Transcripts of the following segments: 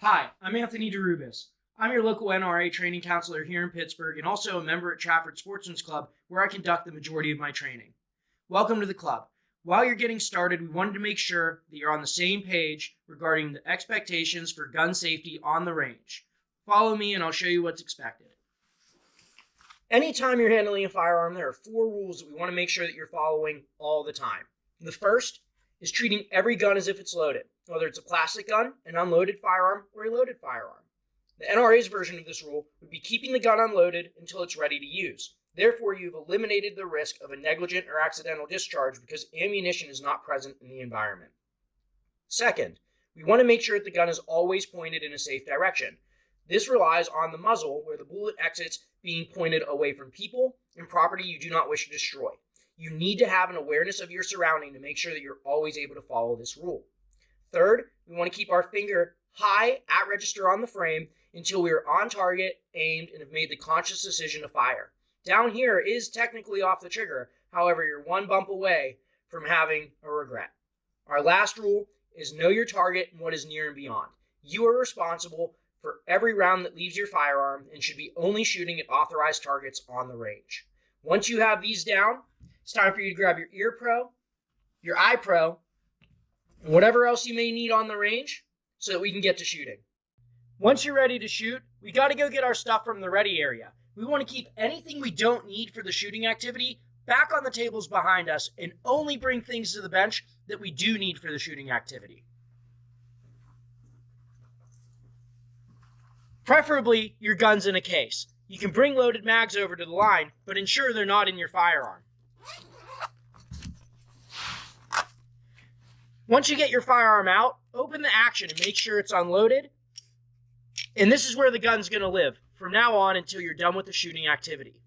Hi, I'm Anthony DeRubis. I'm your local NRA training counselor here in Pittsburgh and also a member at Trafford Sportsmen's Club, where I conduct the majority of my training. Welcome to the club. While you're getting started, we wanted to make sure that you're on the same page regarding the expectations for gun safety on the range. Follow me and I'll show you what's expected. Anytime you're handling a firearm, there are 4 rules that we want to make sure that you're following all the time. The first is treating every gun as if it's loaded, whether it's a plastic gun, an unloaded firearm, or a loaded firearm. The NRA's version of this rule would be keeping the gun unloaded until it's ready to use. Therefore, you've eliminated the risk of a negligent or accidental discharge because ammunition is not present in the environment. Second, we want to make sure that the gun is always pointed in a safe direction. This relies on the muzzle, where the bullet exits, being pointed away from people and property you do not wish to destroy. You need to have an awareness of your surrounding to make sure that you're always able to follow this rule. Third, we want to keep our finger high at register on the frame until we are on target, aimed, and have made the conscious decision to fire. Down here is technically off the trigger. However, you're one bump away from having a regret. Our last rule is know your target and what is near and beyond. You are responsible for every round that leaves your firearm and should be only shooting at authorized targets on the range. Once you have these down, it's time for you to grab your ear pro, your eye pro, and whatever else you may need on the range so that we can get to shooting. Once you're ready to shoot, we got to go get our stuff from the ready area. We want to keep anything we don't need for the shooting activity back on the tables behind us and only bring things to the bench that we do need for the shooting activity. Preferably, your gun's in a case. You can bring loaded mags over to the line, but ensure they're not in your firearm. Once you get your firearm out, open the action and make sure it's unloaded. And this is where the gun's going to live from now on until you're done with the shooting activity.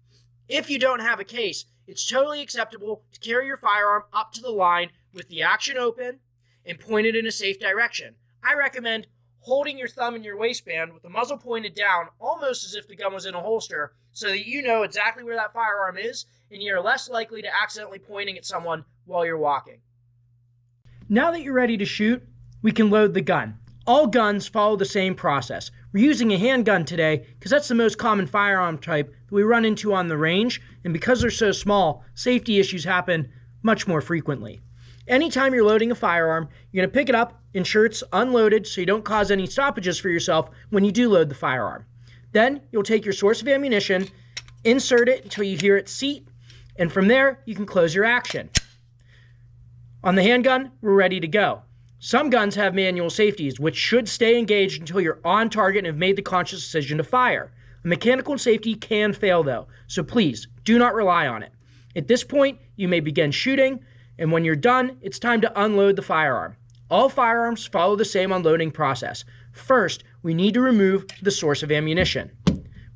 If you don't have a case, it's totally acceptable to carry your firearm up to the line with the action open and pointed in a safe direction. I recommend holding your thumb in your waistband with the muzzle pointed down, almost as if the gun was in a holster, so that you know exactly where that firearm is and you're less likely to accidentally pointing at someone while you're walking. Now that you're ready to shoot, we can load the gun. All guns follow the same process. We're using a handgun today because that's the most common firearm type that we run into on the range, and because they're so small, safety issues happen much more frequently. Anytime you're loading a firearm, you're going to pick it up, ensure it's unloaded so you don't cause any stoppages for yourself when you do load the firearm. Then you'll take your source of ammunition, insert it until you hear it seat, and from there you can close your action. On the handgun, we're ready to go. Some guns have manual safeties, which should stay engaged until you're on target and have made the conscious decision to fire. A mechanical safety can fail though, so please do not rely on it. At this point, you may begin shooting, and when you're done, it's time to unload the firearm. All firearms follow the same unloading process. First, we need to remove the source of ammunition.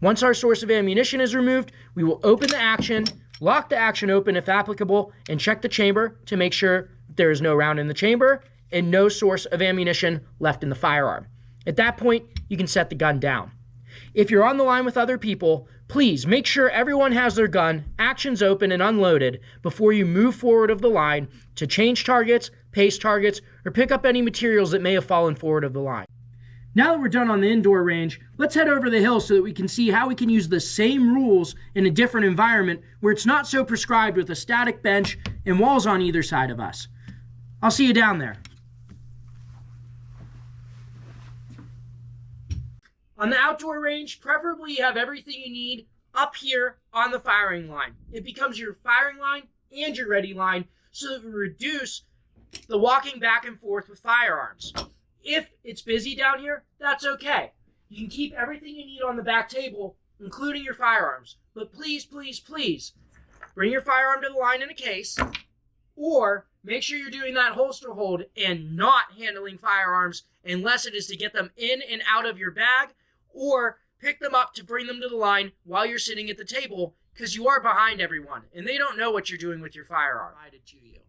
Once our source of ammunition is removed, we will open the action, lock the action open if applicable, and check the chamber to make sure there is no round in the chamber and no source of ammunition left in the firearm. At that point, you can set the gun down. If you're on the line with other people, please make sure everyone has their gun, actions open and unloaded before you move forward of the line to change targets, pace targets, or pick up any materials that may have fallen forward of the line. Now that we're done on the indoor range, let's head over the hill so that we can see how we can use the same rules in a different environment where it's not so prescribed with a static bench and walls on either side of us. I'll see you down there. On the outdoor range, preferably you have everything you need up here on the firing line. It becomes your firing line and your ready line so that we reduce the walking back and forth with firearms. If it's busy down here, that's okay. You can keep everything you need on the back table, including your firearms. But please, please, please, bring your firearm to the line in a case, or make sure you're doing that holster hold and not handling firearms unless it is to get them in and out of your bag, or pick them up to bring them to the line while you're sitting at the table, because you are behind everyone and they don't know what you're doing with your firearm. To you.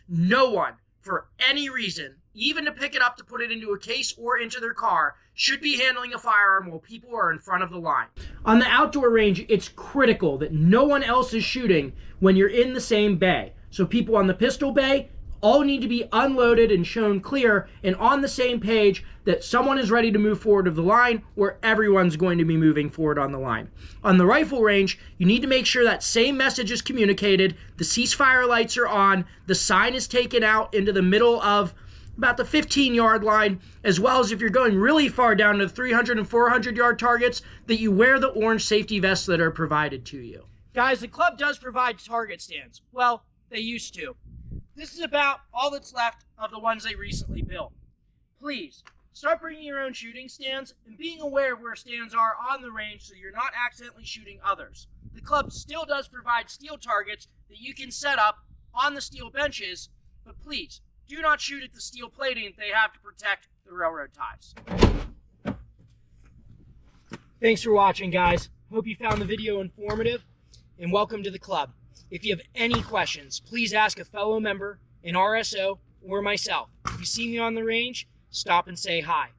No one, for any reason, even to pick it up to put it into a case or into their car, should be handling a firearm while people are in front of the line. On the outdoor range, it's critical that no one else is shooting when you're in the same bay. So people on the pistol bay all need to be unloaded and shown clear and on the same page that someone is ready to move forward of the line, or everyone's going to be moving forward on the line. On the rifle range, you need to make sure that same message is communicated, the ceasefire lights are on, the sign is taken out into the middle of about the 15-yard line, as well as if you're going really far down to 300 and 400-yard targets, that you wear the orange safety vests that are provided to you. Guys, the club does provide target stands. Well, they used to. This is about all that's left of the ones they recently built. Please, start bringing your own shooting stands and being aware of where stands are on the range so you're not accidentally shooting others. The club still does provide steel targets that you can set up on the steel benches, but please, do not shoot at the steel plating that they have to protect the railroad ties. Thanks for watching, guys. Hope you found the video informative, and welcome to the club. If you have any questions, please ask a fellow member, an RSO, or myself. If you see me on the range, stop and say hi.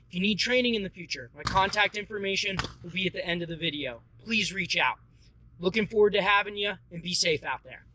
If you need training in the future, my contact information will be at the end of the video. Please reach out. Looking forward to having you, and be safe out there.